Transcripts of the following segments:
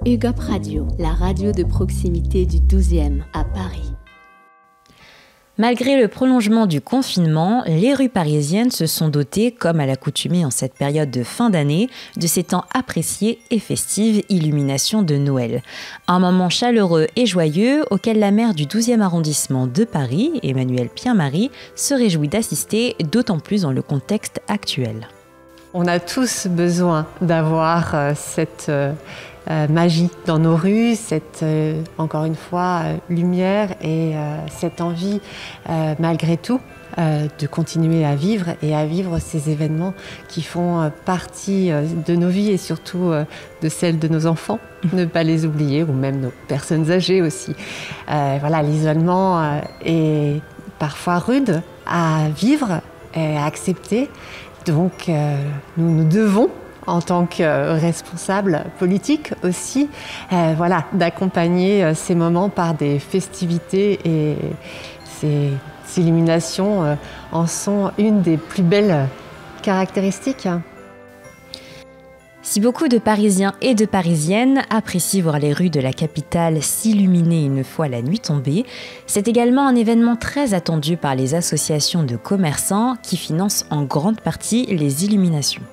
UGOP Radio, la radio de proximité du 12e à Paris. Malgré le prolongement du confinement, les rues parisiennes se sont dotées, comme à l'accoutumée en cette période de fin d'année, de ces temps appréciés et festives illuminations de Noël. Un moment chaleureux et joyeux auquel la maire du 12e arrondissement de Paris, Emmanuelle Pierre-Marie, se réjouit d'assister, d'autant plus dans le contexte actuel. On a tous besoin d'avoir cette magie dans nos rues, cette, encore une fois, lumière et cette envie, malgré tout, de continuer à vivre et à vivre ces événements qui font partie de nos vies et surtout de celles de nos enfants. Ne pas les oublier, ou même nos personnes âgées aussi. Voilà, l'isolement est parfois rude à vivre et à accepter. Donc, nous devons, en tant que responsables politiques aussi, d'accompagner ces moments par des festivités et ces illuminations en sont une des plus belles caractéristiques. Si beaucoup de Parisiens et de Parisiennes apprécient voir les rues de la capitale s'illuminer une fois la nuit tombée, c'est également un événement très attendu par les associations de commerçants qui financent en grande partie les illuminations.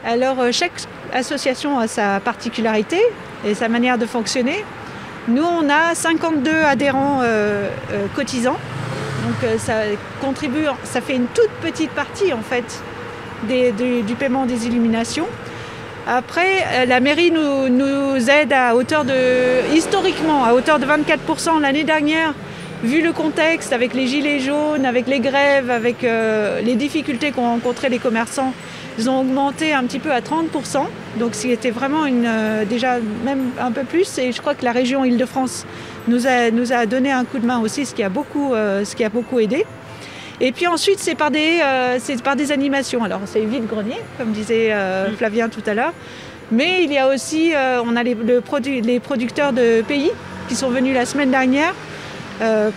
Alors chaque association a sa particularité et sa manière de fonctionner. Nous, on a 52 adhérents cotisants, donc ça contribue, ça fait une toute petite partie en fait du paiement des illuminations. Après, la mairie nous aide historiquement à hauteur de 24% l'année dernière, vu le contexte avec les gilets jaunes, avec les grèves, avec les difficultés qu'ont rencontrées les commerçants. Ils ont augmenté un petit peu à 30%, donc c'était vraiment déjà même un peu plus. Et je crois que la région Île-de-France nous a donné un coup de main aussi, ce qui a beaucoup aidé. Et puis ensuite, c'est par des animations. Alors, c'est vide-grenier, comme disait Flavien tout à l'heure. Mais il y a aussi, on a les producteurs de pays qui sont venus la semaine dernière,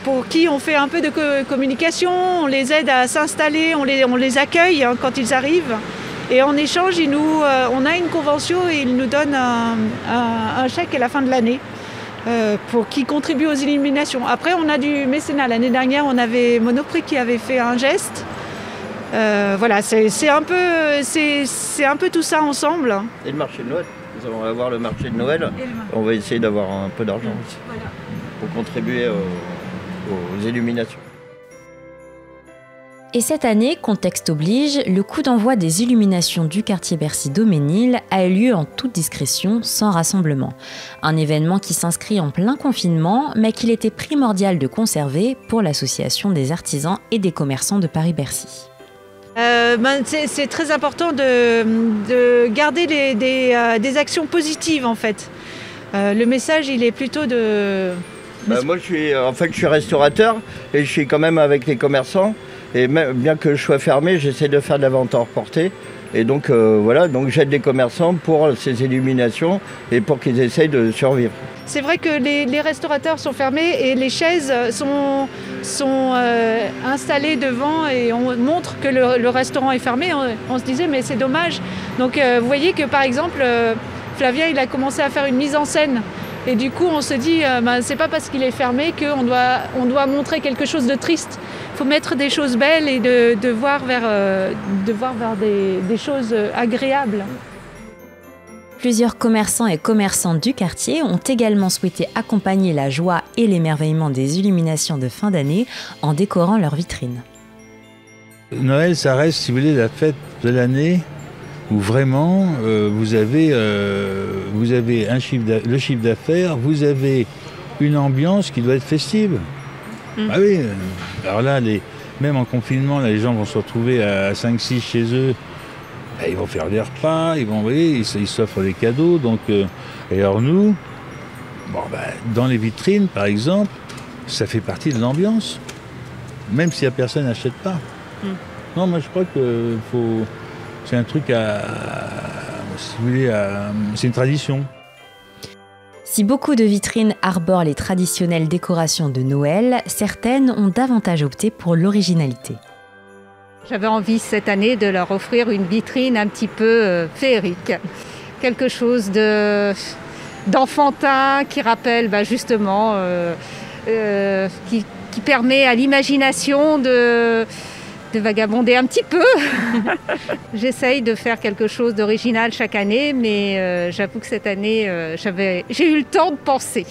pour qui on fait un peu de communication, on les aide à s'installer, on les accueille quand ils arrivent. Et en échange, on a une convention et ils nous donnent un chèque à la fin de l'année. Pour qui contribue aux illuminations. Après, on a du mécénat. L'année dernière, on avait Monoprix qui avait fait un geste. Voilà, c'est un peu tout ça ensemble. Et le marché de Noël. Nous allons avoir le marché de Noël. On va essayer d'avoir un peu d'argent aussi pour contribuer aux illuminations. Et cette année, contexte oblige, le coup d'envoi des illuminations du quartier Bercy-Daumesnil a eu lieu en toute discrétion, sans rassemblement. Un événement qui s'inscrit en plein confinement, mais qu'il était primordial de conserver pour l'association des artisans et des commerçants de Paris-Bercy. C'est très important de garder des actions positives en fait. Le message, il est plutôt de... Moi, je suis restaurateur et je suis quand même avec les commerçants. Et même, bien que je sois fermé, j'essaie de faire de la vente en portée. Et donc donc j'aide les commerçants pour ces illuminations et pour qu'ils essayent de survivre. C'est vrai que les restaurateurs sont fermés et les chaises sont installées devant et on montre que le restaurant est fermé. On se disait mais c'est dommage. Donc vous voyez que par exemple Flavien il a commencé à faire une mise en scène. Et du coup, on se dit, c'est pas parce qu'il est fermé qu'on doit montrer quelque chose de triste. Il faut mettre des choses belles et de voir vers des choses agréables. Plusieurs commerçants et commerçantes du quartier ont également souhaité accompagner la joie et l'émerveillement des illuminations de fin d'année en décorant leurs vitrines. Noël, ça reste, si vous voulez, la fête de l'année où vraiment vous avez le chiffre d'affaires, vous avez une ambiance qui doit être festive. Ah oui, alors là, même en confinement, là, les gens vont se retrouver à 5-6 chez eux, ils vont faire des repas, ils s'offrent des cadeaux. Donc, et alors nous, dans les vitrines par exemple, ça fait partie de l'ambiance, même si la personne n'achète pas. Non, moi je crois que c'est un truc si vous voulez, c'est une tradition. Si beaucoup de vitrines arborent les traditionnelles décorations de Noël, certaines ont davantage opté pour l'originalité. J'avais envie cette année de leur offrir une vitrine un petit peu féerique. quelque chose d'enfantin qui rappelle justement, qui permet à l'imagination de vagabonder un petit peu. J'essaye de faire quelque chose d'original chaque année, mais j'avoue que cette année, j'ai eu le temps de penser.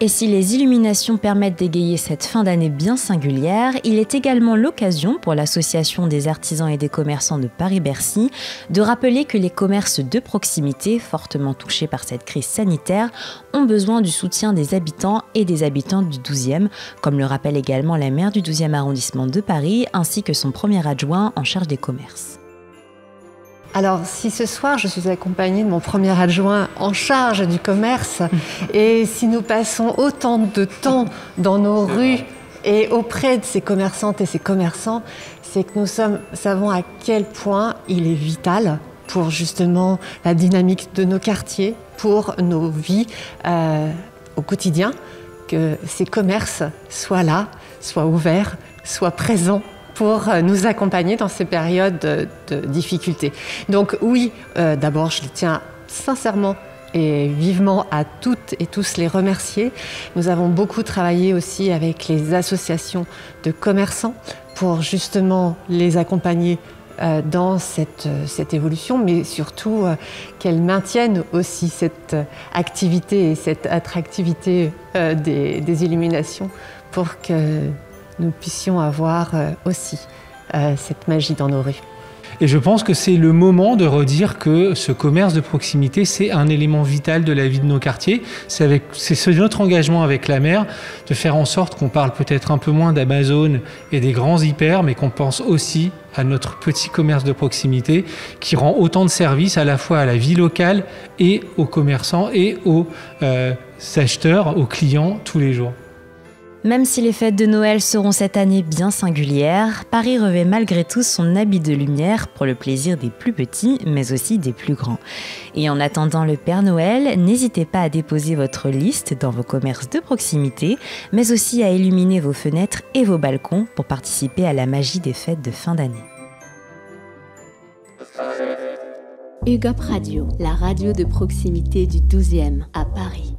Et si les illuminations permettent d'égayer cette fin d'année bien singulière, il est également l'occasion pour l'Association des artisans et des commerçants de Paris-Bercy de rappeler que les commerces de proximité, fortement touchés par cette crise sanitaire, ont besoin du soutien des habitants et des habitantes du 12e, comme le rappelle également la maire du 12e arrondissement de Paris, ainsi que son premier adjoint en charge des commerces. Alors, si ce soir, je suis accompagnée de mon premier adjoint en charge du commerce, et si nous passons autant de temps dans nos rues et auprès de ces commerçantes et ces commerçants, c'est que nous savons à quel point il est vital pour justement la dynamique de nos quartiers, pour nos vies au quotidien, que ces commerces soient là, soient ouverts, soient présents pour nous accompagner dans ces périodes de difficultés. Donc oui, d'abord, je tiens sincèrement et vivement à toutes et tous les remercier. Nous avons beaucoup travaillé aussi avec les associations de commerçants pour justement les accompagner dans cette évolution, mais surtout qu'elles maintiennent aussi cette activité et cette attractivité des illuminations pour que nous puissions avoir aussi cette magie dans nos rues. Et je pense que c'est le moment de redire que ce commerce de proximité, c'est un élément vital de la vie de nos quartiers. C'est notre engagement avec la maire de faire en sorte qu'on parle peut-être un peu moins d'Amazon et des grands hyper, mais qu'on pense aussi à notre petit commerce de proximité qui rend autant de services à la fois à la vie locale et aux commerçants et aux acheteurs, aux clients tous les jours. Même si les fêtes de Noël seront cette année bien singulières, Paris revêt malgré tout son habit de lumière pour le plaisir des plus petits, mais aussi des plus grands. Et en attendant le Père Noël, n'hésitez pas à déposer votre liste dans vos commerces de proximité, mais aussi à illuminer vos fenêtres et vos balcons pour participer à la magie des fêtes de fin d'année. UGOP Radio, la radio de proximité du 12e à Paris.